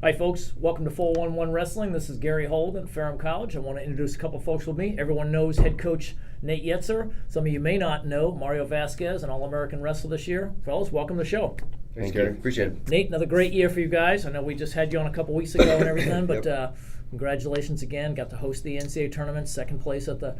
Hi, folks. Welcome to 411 Wrestling. This is Gary Holden at Ferrum College. I want to introduce a couple folks with me. Everyone knows head coach Nate Yetzer. Some of you may not know Mario Vasquez, an All-American wrestler this year. Fellas, welcome to the show. Thanks, Gary. Appreciate it. Nate, another great year for you guys. I know we just had you on a couple weeks ago and everything, but congratulations again. Got to host the NCAA tournament, second place at the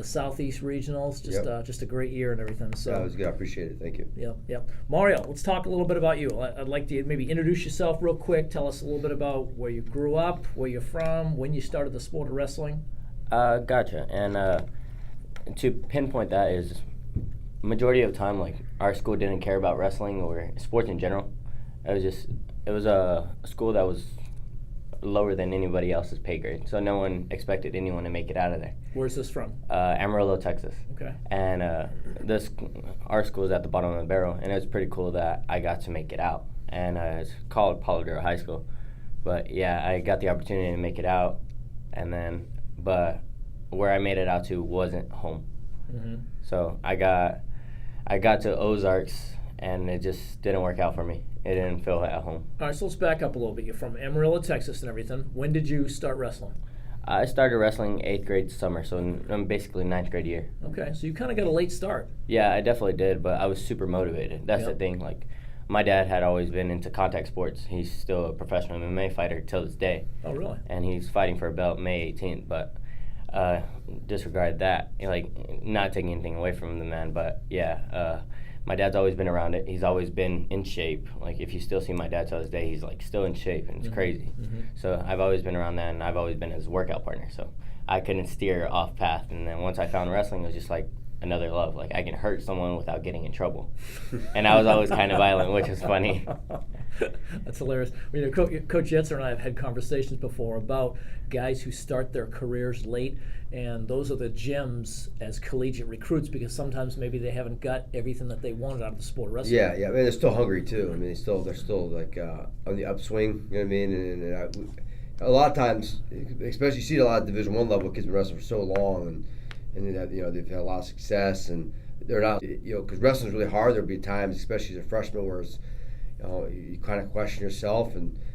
Southeast Regionals. Just a great year and everything. So that was good. I appreciate it. Thank you. Yep. Mario, let's talk a little bit about you. I'd like to maybe introduce yourself real quick. Tell us a little bit about where you grew up, where you're from, when you started the sport of wrestling. Gotcha. And to pinpoint that is majority of the time, like, our school didn't care about wrestling or sports in general. It was a school that was lower than anybody else's pay grade, so no one expected anyone to make it out of there. Where's this from? Amarillo, Texas. Okay. And our school is at the bottom of the barrel, and it was pretty cool that I got to make it out. And it's called Polidoro High School, but yeah, I got the opportunity to make it out, but where I made it out to wasn't home. Mm-hmm. So I got to Ozarks, and it just didn't work out for me. It didn't feel at home. All right, so let's back up a little bit. You're from Amarillo, Texas and everything. When did you start wrestling? I started wrestling 8th grade summer, so I'm basically 9th grade year. Okay, so you kind of got a late start. Yeah, I definitely did, but I was super motivated. That's the thing. Like, my dad had always been into contact sports. He's still a professional MMA fighter till this day. Oh, really? And he's fighting for a belt May 18th, but disregard that. Like, not taking anything away from the man, but yeah, my dad's always been around it. He's always been in shape. Like, if you still see my dad to this day, he's like still in shape, and it's crazy. Mm-hmm. So I've always been around that, and I've always been his workout partner. So I couldn't steer off path. And then once I found wrestling, it was just like another love. Like, I can hurt someone without getting in trouble. And I was always kind of violent, which is funny. That's hilarious. You know, Coach Yetzer and I have had conversations before about guys who start their careers late, and those are the gems as collegiate recruits because sometimes maybe they haven't got everything that they wanted out of the sport of wrestling. Yeah. I mean, they're still hungry too. I mean, they're still like on the upswing. You know what I mean? And a lot of times, especially you see it a lot of Division I level kids been wrestling for so long, and they've had a lot of success, and they're not because wrestling's really hard. There'll be times, especially as a freshman, where you kind of question yourself,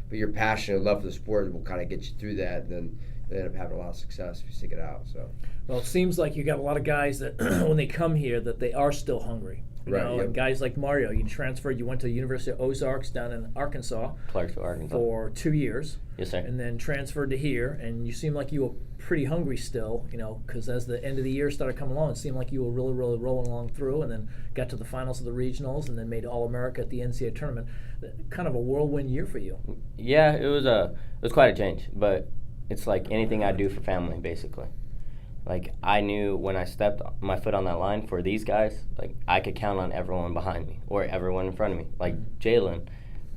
but your passion and love for the sport will kind of get you through that, and then they end up having a lot of success if you stick it out. So, well, it seems like you got a lot of guys that when they come here that they are still hungry. Right. And guys like Mario, you transferred, you went to the University of Ozarks down in Arkansas. Clarksville, Arkansas. For 2 years. Yes, sir. And then transferred to here, and you seem like you were pretty hungry still, because as the end of the year started coming along, it seemed like you were really, really rolling along through, and then got to the finals of the regionals, and then made All-America at the NCAA tournament. Kind of a whirlwind year for you. Yeah, it was quite a change, but it's like anything I do for family, basically. Like, I knew when I stepped my foot on that line for these guys, like, I could count on everyone behind me or everyone in front of me. Like, Jalen,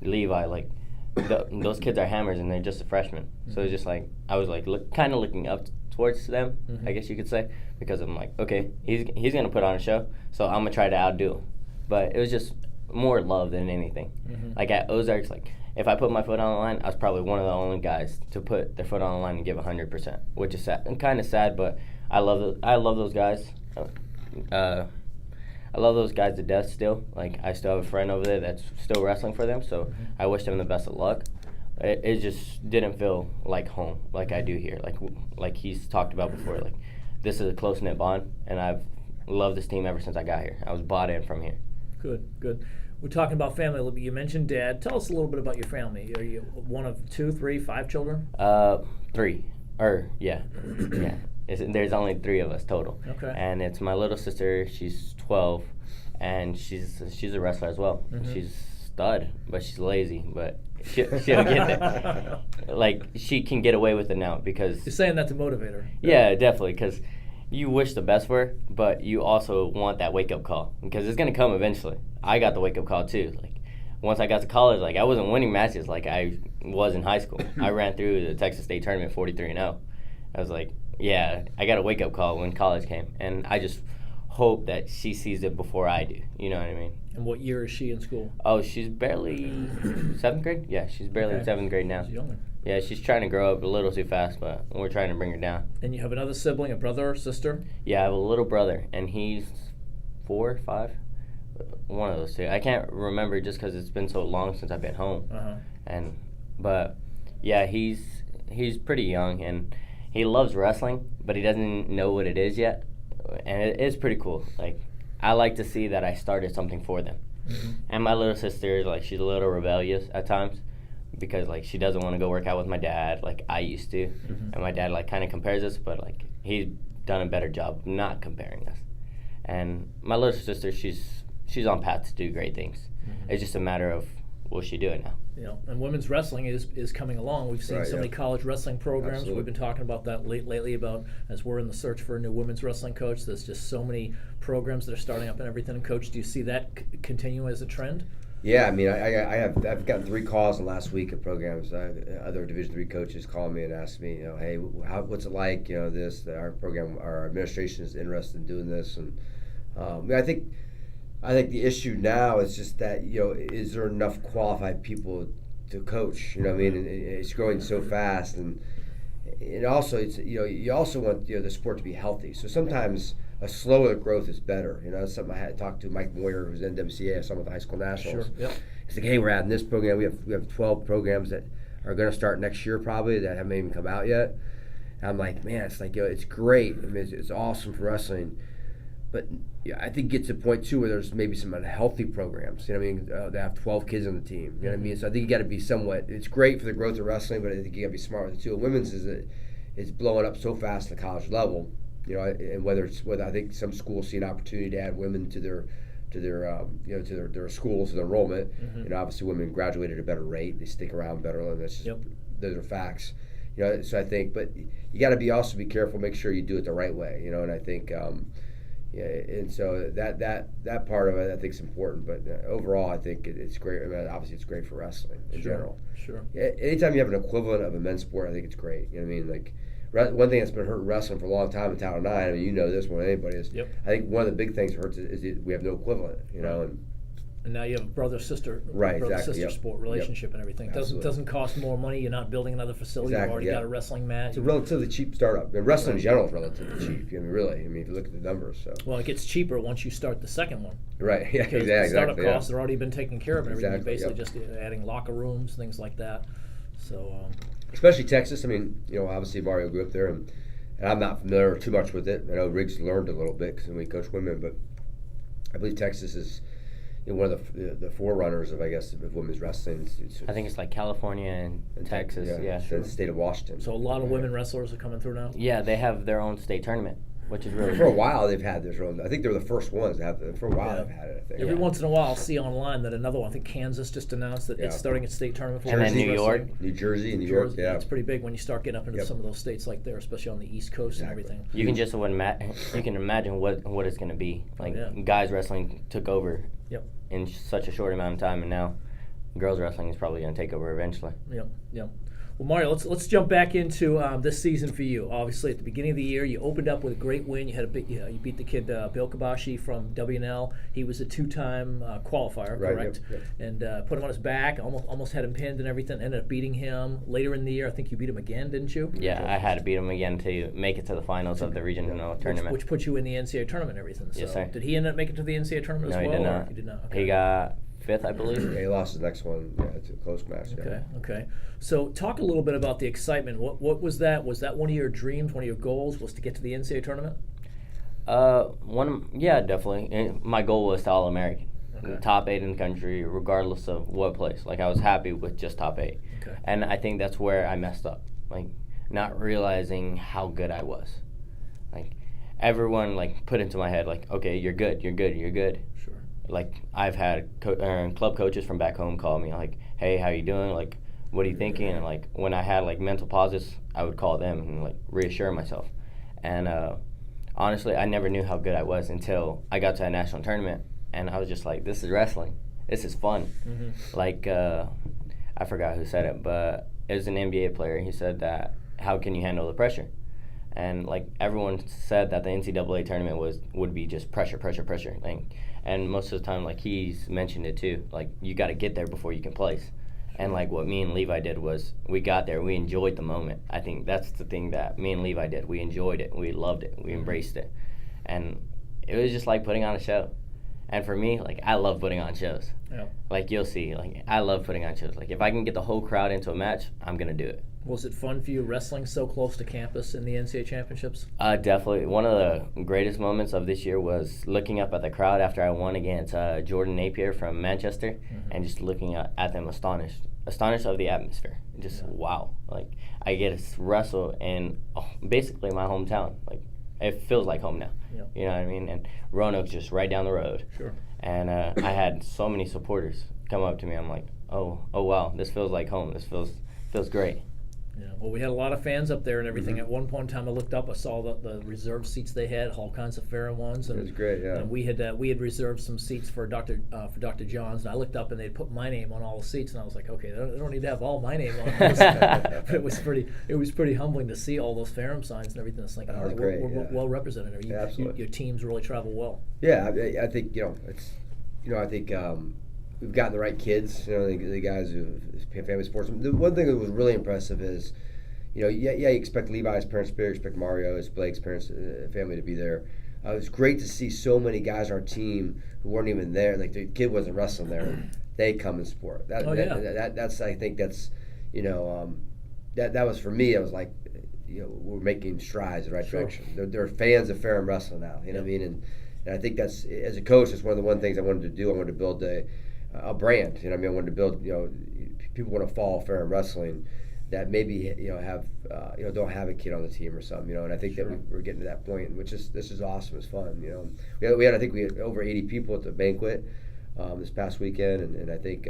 Levi, like, those kids are hammers, and they're just a freshman. So it's just like, I was like kind of looking up towards them, I guess you could say, because I'm like, okay, he's going to put on a show, so I'm going to try to outdo him. But it was just more love than anything. Like, at Ozarks, like, if I put my foot on the line, I was probably one of the only guys to put their foot on the line and give 100%, which is sad and kind of sad, but I love those guys. I love those guys to death still. Like, I still have a friend over there that's still wrestling for them, so I wish them the best of luck. It just didn't feel like home like I do here. Like he's talked about before. Like, this is a close-knit bond, and I've loved this team ever since I got here. I was bought in from here. Good. We're talking about family a little bit. You mentioned dad. Tell us a little bit about your family. Are you one of 2, 3, 5 children? 3. Yeah. There's only 3 of us total. Okay. And it's my little sister. She's 12, and she's a wrestler as well. She's a stud, but she's lazy. But she'll get there. Like, she can get away with it now because you're saying that to motivate her. Yeah, definitely, because you wish the best for her, but you also want that wake-up call because it's going to come eventually. I got the wake-up call too. Like, once I got to college, like, I wasn't winning matches like I was in high school. I ran through the Texas State tournament 43-0. I was like, yeah, I got a wake-up call when college came, and I just hope that she sees it before I do. You know what I mean? And what year is she in school? Oh, she's barely 7th grade? Yeah, she's barely in 7th grade now. She's younger. Yeah, she's trying to grow up a little too fast, but we're trying to bring her down. And you have another sibling, a brother or sister? Yeah, I have a little brother, and he's 4, 5, one of those two. I can't remember just because it's been so long since I've been home. Uh-huh. But Yeah, he's pretty young, and he loves wrestling, but he doesn't know what it is yet, and it is pretty cool. Like, I like to see that I started something for them. Mm-hmm. And my little sister, like, she's a little rebellious at times because, like, she doesn't want to go work out with my dad like I used to. Mm-hmm. And my dad, like, kind of compares us, but, like, he's done a better job of not comparing us. And my little sister, she's on path to do great things. Mm-hmm. It's just a matter of, will she do it now? You know, and women's wrestling is coming along. We've seen Right, so many college wrestling programs. Absolutely. We've been talking about that lately about as we're in the search for a new women's wrestling coach. There's just so many programs that are starting up and everything. And Coach, do you see that continue as a trend? Yeah, I mean, I've gotten 3 calls in the last week of programs. Other Division III coaches call me and ask me, hey, what's it like? Our program, our administration is interested in doing this, and I think the issue now is just that is there enough qualified people to coach? I mean, and it's growing so fast, and also it's you also want the sport to be healthy. So sometimes a slower growth is better. That's something I had talked to Mike Moyer, who's NWCA, I saw him with the high school nationals. Sure. Yep. He's like, hey, we're adding this program. We have 12 programs that are going to start next year probably that haven't even come out yet. And I'm like, man, it's like it's great. I mean, it's awesome for wrestling. But I think it gets to a point too where there's maybe some unhealthy programs. They have 12 kids on the team. You know what I mean? So I think you got to be somewhat. It's great for the growth of wrestling, but I think you got to be smart with it too. And women's it's blowing up so fast at the college level. And whether I think some schools see an opportunity to add women to their schools, to their enrollment. Mm-hmm. Obviously women graduate at a better rate. They stick around better. And that's just, Yep. Those are facts. So I think, but you got to also be careful. Make sure you do it the right way. And I think. And so that part of it I think is important, but overall I think it's great. I mean, obviously it's great for wrestling in general. Sure. Anytime you have an equivalent of a men's sport, I think it's great. You know what I mean? Like one thing that's been hurting wrestling for a long time in Title IX. I mean, this more than anybody is. Yep. I think one of the big things that hurts is that we have no equivalent. And now you have a brother-sister Yep. sport relationship and everything. Doesn't cost more money. You're not building another facility. Exactly, You've already got a wrestling mat. It's a relatively cheap startup. And wrestling in general is relatively cheap. Really. I mean, if you look at the numbers. So. Well, it gets cheaper once you start the second one. Right. Yeah. Because Exactly. the startup costs have already been taken care of and everything. Exactly, You're basically just adding locker rooms, things like that. So. Especially Texas. I mean, obviously Mario grew up there, and I'm not familiar too much with it. I know Riggs learned a little bit because we coach women, but I believe Texas is one of the forerunners of, I guess, of women's wrestling. I think it's like California and Texas. Yeah, sure. The state of Washington. So a lot of women wrestlers are coming through now? Yeah, they have their own state tournament, which is really For a while, they've had their own. I think they were the first ones to have it. For a while, Yeah. they've had it, I think. Every once in a while, I'll see online that another one, I think Kansas just announced that it's starting its state tournament for And then women's New York. wrestling. New Jersey and New York, Jersey, yeah. It's pretty big when you start getting up into Yep. some of those states like there, especially on the East Coast and everything. You can just you can imagine what it's going to be. Like, yeah. guys wrestling took over Yep. in such a short amount of time, and now girls wrestling is probably going to take over eventually. Yep. Well, Mario, let's jump back into this season for you. Obviously, at the beginning of the year, you opened up with a great win. You had you beat the kid Bill Kabashi from WNL. He was a 2-time qualifier, Right, correct? yep. And put him on his back. Almost had him pinned and everything. Ended up beating him later in the year. I think you beat him again, didn't you? Yeah, I had to beat him again to make it to the finals of the regional tournament. Which put you in the NCAA tournament and everything. So Yes, sir. Did he end up making it to the NCAA tournament No, as he well? did or not. He did not. Okay. He got 5th, I believe. Yeah, he lost his next one. Yeah, it's a close match. Yeah. Okay. So talk a little bit about the excitement. What was that? Was that one of your dreams, one of your goals, was to get to the NCAA tournament? Yeah, definitely. And my goal was to All-American. Okay. Top 8 in the country, regardless of what place. Like, I was happy with just top 8. Okay. And I think that's where I messed up. Like, not realizing how good I was. Like, everyone, like, put into my head, like, okay, you're good. Sure. Like, I've had club coaches from back home call me, like, hey, how you doing? Like, what are you thinking? And, like, when I had, like, mental pauses, I would call them and, like, reassure myself. And honestly, I never knew how good I was until I got to a national tournament, and I was just like, this is wrestling. This is fun. Mm-hmm. Like, I forgot who said it, but it was an NBA player. He said that, how can you handle the pressure? And, like, everyone said that the NCAA tournament would be just pressure. Like, and most of the time, like, he's mentioned it too. Like, you got to get there before you can place. And, like, what me and Levi did was we got there. We enjoyed the moment. I think that's the thing that me and Levi did. We enjoyed it. We loved it. We embraced it. And it was just like putting on a show. And for me, like, I love putting on shows. Yeah. Like, you'll see, like, I love putting on shows. Like, if I can get the whole crowd into a match, I'm going to do it. Was it fun for you wrestling so close to campus in the NCAA championships? Definitely. One of the greatest moments of this year was looking up at the crowd after I won against Jordan Napier from Manchester, and just looking at them astonished of the atmosphere. Just, wow. Like, I get to wrestle in basically my hometown. Like, it feels like home now. Yep. You know what I mean? And Roanoke's just right down the road. Sure. And I had so many supporters come up to me. I'm like, oh wow, this feels like home. This feels great. Yeah, well, we had a lot of fans up there and everything. At one point in time, I looked up, I saw the reserved seats they had, all kinds of Ferrum ones. And, It was great, yeah. And we had reserved some seats for Dr. Johns, and I looked up and they'd put my name on all the seats, and I was like, okay, they don't need to have all my name on this. But it was pretty humbling to see all those Ferrum signs and everything. It's like, all right, great, we're yeah. well represented. Yeah, absolutely. Your teams really travel well. Yeah, I think I think we've gotten the right kids. You know, the guys who family sports. The one thing that was really impressive is, you expect Levi's parents to be there, you expect Mario's, Blake's parents, family to be there. It was great to see so many guys on our team who weren't even there. Like, the kid wasn't wrestling there. They come and support. That's I think that's, that was for me. I was like, we're making strides in the right direction. They're fans of Ferrum wrestling now. You know what I mean? And I think that's, as a coach, that's one of the things I wanted to do. I wanted to build a brand. You know what I mean? I wanted to build, people want to follow Ferrum wrestling that maybe don't have a kid on the team or something, and I think that we're getting to that point, this is awesome. It's fun, we had over 80 people at the banquet this past weekend, and I think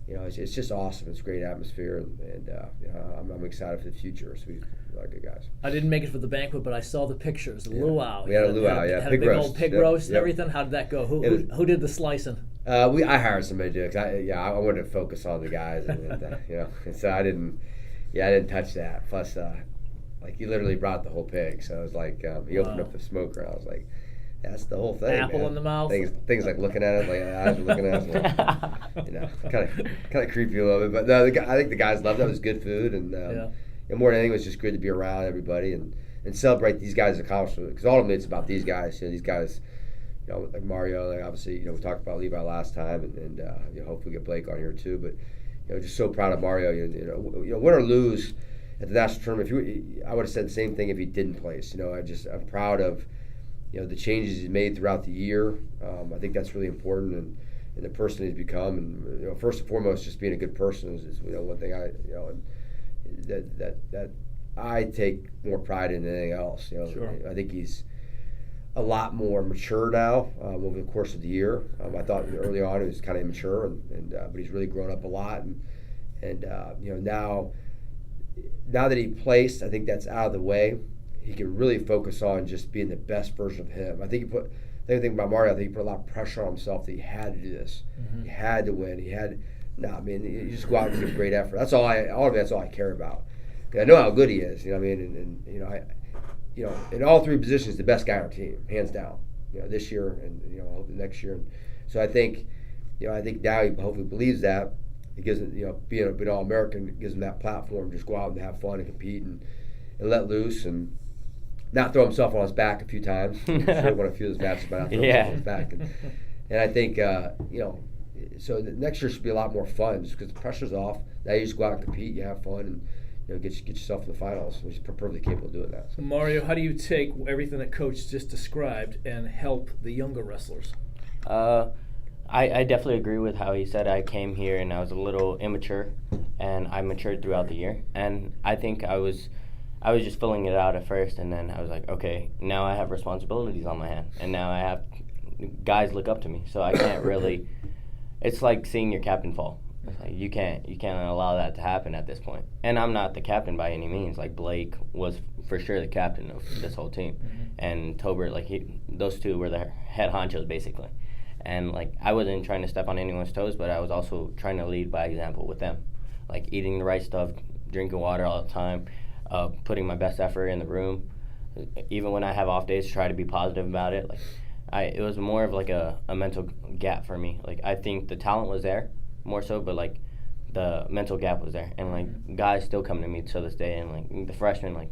it's just awesome. It's a great atmosphere, and I'm excited for the future. So we are good guys. I didn't make it for the banquet, but I saw the pictures. The luau. We had a luau, had pig a big roast. old pig roast and everything. How did that go? Who did the slicing? I hired somebody to do it. I wanted to focus on the guys, and so I didn't touch that. Plus, he literally brought the whole pig, so it was like he opened up the smoker, and I was like, that's the whole thing. Apple man. in the mouth. Things like looking at it, like eyes were looking at us, kind of creepy a little bit. But no, I think the guys loved it. It was good food, and more than anything, it was just good to be around everybody and celebrate these guys' accomplishments. Because ultimately, it's about these guys. These guys. Like Mario, obviously, we talked about Levi last time, and hopefully get Blake on here too. But just so proud of Mario. Win or lose at the national tournament, I would have said the same thing if he didn't place. I'm proud of the changes he's made throughout the year. I think that's really important, and the person he's become. And first and foremost, just being a good person is one thing that I take more pride in than anything else. Sure. I think he's a lot more mature now over the course of the year. I thought early on he was kind of immature, but he's really grown up a lot. And now that he placed, I think that's out of the way. He can really focus on just being the best version of him. I think the thing about Mario, I think he put a lot of pressure on himself that he had to do this. He had to win. You just go out and give a great effort. That's all I care about. I know how good he is. In all three positions, the best guy on our team, hands down. This year and hopefully next year. And so I think now he hopefully believes that. It gives him, being an All-American gives him that platform to just go out and have fun and compete and let loose and not throw himself on his back a few times. I'm sure he won a few of those matches, but not throw himself on his back. And I think so the next year should be a lot more fun just because the pressure's off. Now you just go out and compete, you have fun, and get yourself to the finals. He's perfectly capable of doing that. So Mario, how do you take everything that Coach just described and help the younger wrestlers? I definitely agree with how he said I came here and I was a little immature, and I matured throughout the year. And I think I was just filling it out at first, and then I was like, okay, now I have responsibilities on my hand, and now I have guys look up to me. So I can't really. It's like seeing your captain fall. It's like you can't allow that to happen at this point. And I'm not the captain by any means. Like Blake was for sure the captain of this whole team, and Tobert, those two were the head honchos basically. And I wasn't trying to step on anyone's toes, but I was also trying to lead by example with them, eating the right stuff, drinking water all the time, putting my best effort in the room. Even when I have off days, try to be positive about it. It was more of a mental gap for me. I think the talent was there more so, but the mental gap was there, and guys still come to me to this day, and the freshmen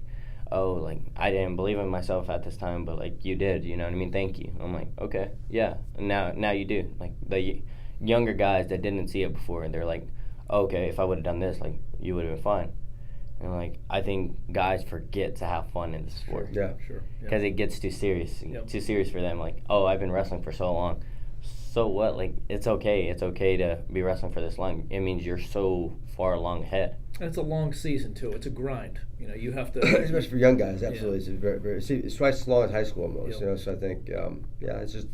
oh, like, I didn't believe in myself at this time, but, like, you did, you know what I mean? Thank you. I'm like, okay, yeah. And now you do. Like, the younger guys that didn't see it before, and they're like, oh, okay, if I would have done this, like, you would have been fine. And, like, I think guys forget to have fun in the sport. Yeah, Sure. Because it gets too serious. Yep. Too serious for them. Like, oh, I've been wrestling for so long. So what? Like, it's okay. It's okay to be wrestling for this long. It means you're so far along ahead. And it's a long season too. It's a grind. You know, you have to. Especially for young guys, absolutely. It's very, very, it's twice as long as high school almost. Yep. You know, so I think, it's just,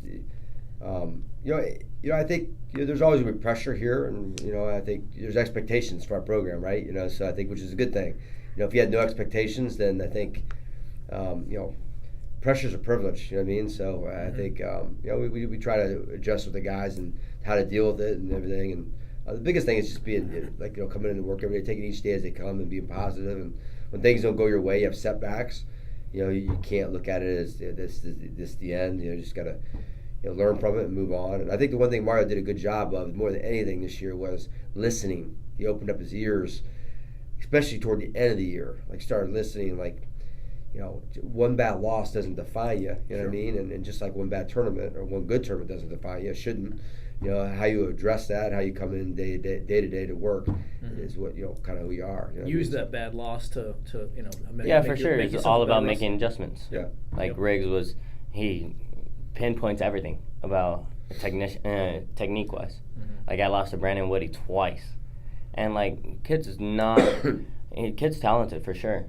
I think there's always going to be pressure here, and I think there's expectations for our program, right? So I think, which is a good thing. If you had no expectations, then I think, pressure's a privilege. You know what I mean? So I think, we try to adjust with the guys and how to deal with it and everything. And the biggest thing is just being coming into work every day, taking each day as they come, and being positive. And when things don't go your way, you have setbacks. You can't look at it as this is the end. You just gotta learn from it and move on. And I think the one thing Mario did a good job of more than anything this year was listening. He opened up his ears, especially toward the end of the year. Like, started listening. Like, one bad loss doesn't define you. You know what I mean? And just like one bad tournament or one good tournament doesn't define you. It shouldn't. How you address that, how you come in day to day to work is what kind of who you are. Use that bad loss to make, Yeah, make for your- sure. make It's yourself all a about better making wrestler. adjustments. Yeah. Like, Yep. Riggs he pinpoints everything about technique-wise. Like, I lost to Brandon Woody twice. And, like, kid's talented for sure.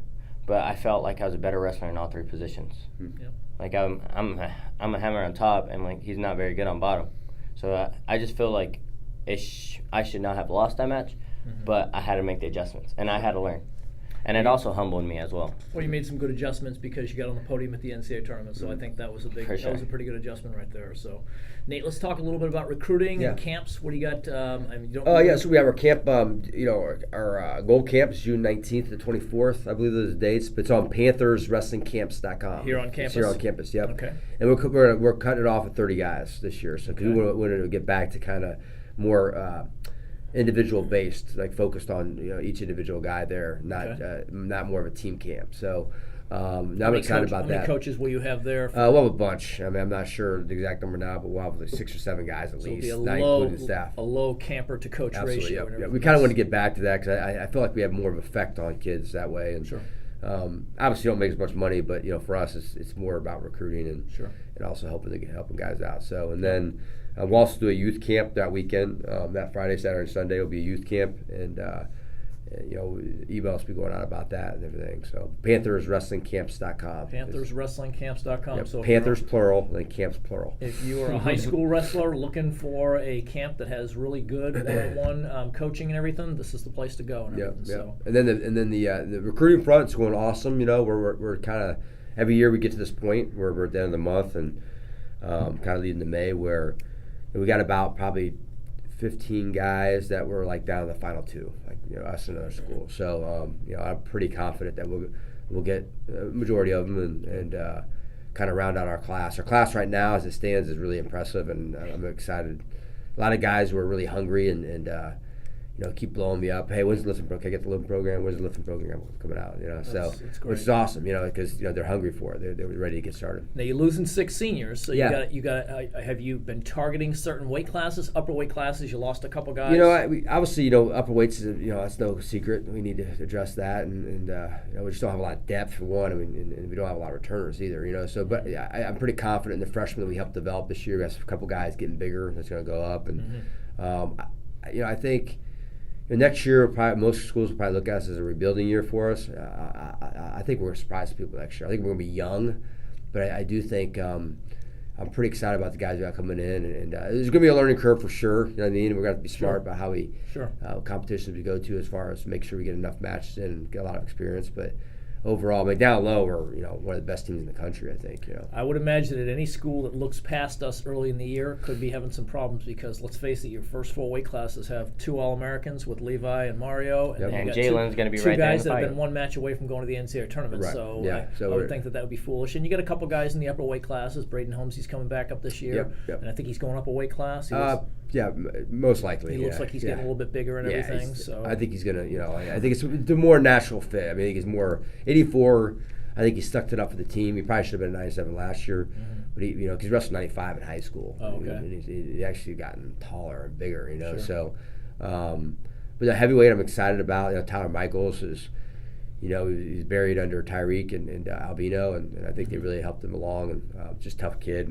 But I felt like I was a better wrestler in all three positions. Yep. Like, I'm a hammer on top, and, like, he's not very good on bottom. So I just feel like I should not have lost that match, but I had to make the adjustments, and I had to learn. And it also humbled me as well. Well, you made some good adjustments because you got on the podium at the NCAA tournament, so I think that was For sure. that was a pretty good adjustment right there. So, Nate, let's talk a little bit about recruiting and camps. What do you got? So we have our camp. Our gold camp is June 19th to 24th. I believe those are the dates. But it's on PanthersWrestlingCamps.com. Here on campus? It's here on campus. Yep. Okay. And we're cutting it off at 30 guys this year. So 'cause we wanted to get back to kind of more individual based, like focused on each individual guy there, not more of a team camp. So now I'm excited about that. How many coaches will you have there? We'll have a bunch. I mean, I'm not sure the exact number now, but we'll have like 6 or 7 guys at So it'll least, be a not low, including the staff. a low camper to coach Absolutely, ratio. yep, and yep. We everything kind of else. want to get back to that because I feel like we have more of an effect on kids that way. And Sure. obviously, don't make as much money, but for us, it's more about recruiting and Sure. and also helping guys out. So and then we'll also do a youth camp that weekend. That Friday, Saturday, and Sunday will be a youth camp, and emails will be going out about that and everything. So PanthersWrestlingCamps.com. PanthersWrestlingCamps.com. Yep, So if Panthers plural, and camps plural. If you are a high school wrestler looking for a camp that has really good one-on-one coaching and everything, this is the place to go. And Yeah, everything. yeah. So And then the recruiting front's going awesome. We're kind of every year we get to this point where we're at the end of the month and kind of leading to May where we got about probably 15 guys that were like down to the final 2, like us and other schools. So I'm pretty confident that we'll get a majority of them and kind of round out our class. Our class right now, as it stands, is really impressive, and I'm excited. A lot of guys who are really hungry and keep blowing me up. Hey, when's the lifting program? Can I get the lifting program? When's the lifting program coming out? So it's great. which is awesome. Because they're hungry for it. They're ready to get started. now you're losing 6 seniors, so Yeah. you got. Have you been targeting certain weight classes, upper weight classes? You lost a couple guys. We obviously upper weights. That's no secret. We need to address that, and we just don't have a lot of depth for one. I mean, and we don't have a lot of returners either. So, but I'm pretty confident in the freshmen that we helped develop this year. We have a couple guys getting bigger. That's going to go up, and I think. Next year, most schools will probably look at us as a rebuilding year for us. I think we're going to surprise people next year. I think we're going to be young, but I do think I'm pretty excited about the guys we got coming in. And there's going to be a learning curve for sure. You know what I mean? We're going to have to be smart about how we competitions we go to as far as make sure we get enough matches in and get a lot of experience. But overall, down low, we're one of the best teams in the country. I think. I would imagine that any school that looks past us early in the year could be having some problems because let's face it, your first 4 weight classes have 2 All-Americans with Levi and Mario, Yep. then you And got Jalen's going to be 2 right there in guys the that have fight. been 1 match away from going to the NCAA tournament. Right. So, Yeah. I would think that would be foolish. And you got a couple guys in the upper weight classes. Braden Holmes, he's coming back up this year, Yep. and I think he's going up a weight class. Most likely. He looks like he's getting a little bit bigger and everything. So I think he's gonna. I think it's the more natural fit. I think he's more 84. I think he stuck it up for the team. He probably should have been a 97 last year, but he, because he wrestled 95 in high school. Oh, okay. And he actually gotten taller and bigger, Sure. So, but the heavyweight I'm excited about. Tyler Michaels is, he's buried under Tyreek and Albino, and I think they really helped him along. And just tough kid.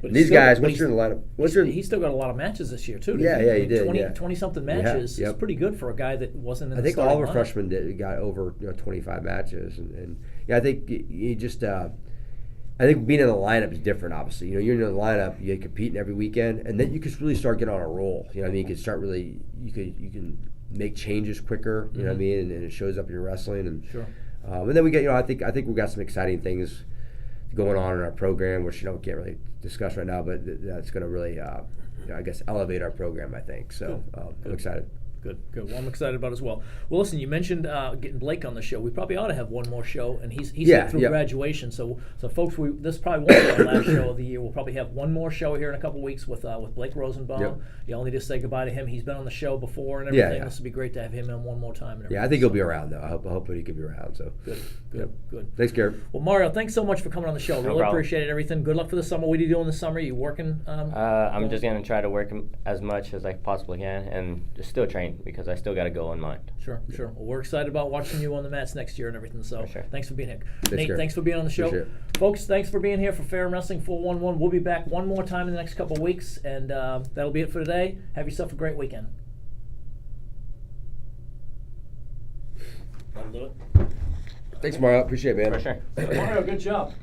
And these still, guys, once you're in the lineup, he's still got a lot of matches this year too. Yeah, he did. 20 something matches. Yep. It's pretty good for a guy that wasn't in I the think all starting of our lineup. freshmen got over 25 matches, and I think you just I think being in the lineup is different. Obviously, you're in the lineup, you're competing every weekend, and then you can really start getting on a roll. You can start really you can make changes quicker. You know what I mean, and it shows up in your wrestling. And Sure. And then we get I think we've got some exciting things going on in our program, which we can't really discuss right now, but that's going to really I guess elevate our program. I think so. I'm excited. Good. Well, I'm excited about it as well. Well, listen, you mentioned getting Blake on the show. We probably ought to have one more show, and he's through graduation. So folks, this probably won't be our last show of the year. We'll probably have one more show here in a couple weeks with Blake Rosenbaum. Yep. You'll need to say goodbye to him. He's been on the show before and everything. Yeah. This would be great to have him in one more time. And Yeah, I think he'll be around though. I hope he could be around. So Good. Thanks, Garrett. Well, Mario, thanks so much for coming on the show. No Really problem. appreciate it. Everything. Good luck for the summer. What are you doing this summer? Are you working? I'm just gonna try to work as much as I possibly can, and just still train because I still got a goal in mind. Sure. Well, we're excited about watching you on the mats next year and everything. So For sure. thanks for being here. Thanks, Nate, Gary. thanks for being on the show. Appreciate it. Folks, thanks for being here for Ferrum Wrestling 411. We'll be back one more time in the next couple of weeks, and that'll be it for today. Have yourself a great weekend. That'll do it. Thanks, Mario. Appreciate it, man. For sure. Mario, good job.